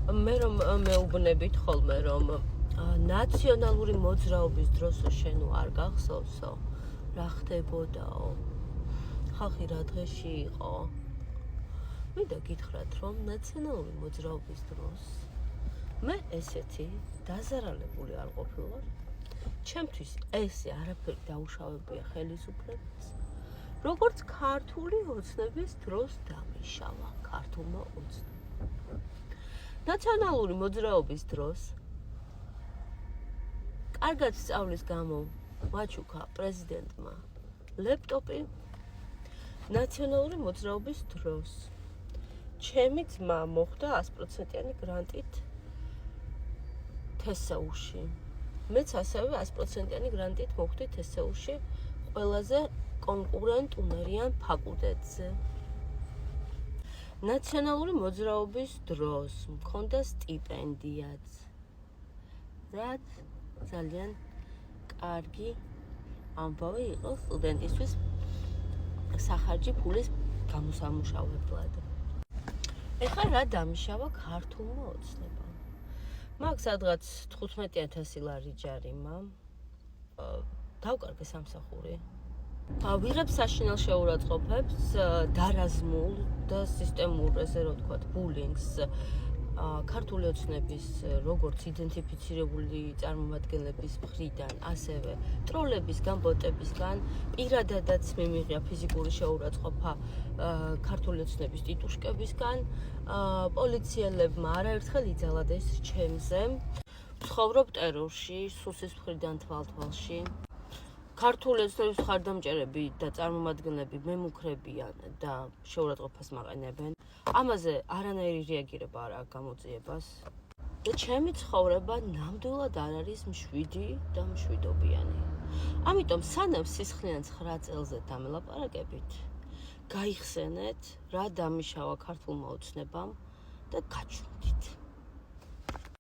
მე რომ მეუბნებით ხოლმე რომ ნაციონალური მოძრაობის დროსო შენ არ გახსოვსო რა ხდებოდაო ხალხი რა დღეში იყო მინდა გითხრათ რომ ნაციონალური მოძრაობის დროს მე ესეთი დაზარალებული არ ყოფილვარ ჩემთვის ესე არაფერი დაუშავებია ხელისუფლებას როგორც ქართული ოცნების დროს დამიშალა ქართულმა ოცნებამ ნაციონალური მოძრაობის დროს კარგად სწავლის გამო მაჩუკა პრეზიდენტმა ლეპტოპი ნაციონალური მოძრაობის დროს ჩემი ძმა მოხდა 100%-იანი გრანტით თესეულში მეც ასევე 100%-იანი გრანტით მოხდი თესეულში ყველაზე კონკურენტ უნარიან ფაკულტეტზე ნაციონალური მოძრაობის დროს მქონდა სტიპენდიაც რაც ძალიან კარგი ამბავი იყო სტუდენტისთვის სახარჯი ფულის გამოსამუშავებლად ეხლა რა დამიშავა ქართულმა ოცნებამ მაგ სადღაც 15,000 ლარი ჯარიმა დავკარგე სამსახური ვიღებ საშინელ შეურაცხყოფებს დარაზმულ და სისტემურ ესე რომ ვთქვათ ბულინგს ქართული ოცნების როგორც იდენტიფიცირებული წარმომადგენლების მხრიდან ასევე ტროლებისგან ბოტებისგან პირადადაც მიმიღია ფიზიკური შეურაცხყოფა ქართული ოცნების ტიტუშკებისგან პოლიციელებმა არაერთხელ იძალადეს ჩემზე ვცხოვრობ ტერორში სუსის მხრიდან თვალთვალში ქართული ოცნების მხარდამჭერები და წარმომადგენლები მემუქრებიან და შეურაცხყოფას მაყენებენ. ამაზე არანაირი რეაგირება არ აქვს გამოძიებას. და ჩემი ცხოვრება ნამდვილად არ არის მშვიდი და მშვიდობიანი. ამიტომ სანამ სისხლიან 9 წელზე დამელაპარაკებით, გაიხსენეთ რა დამიშავა ქართულმა ოცნებამ და გაჩვენდით.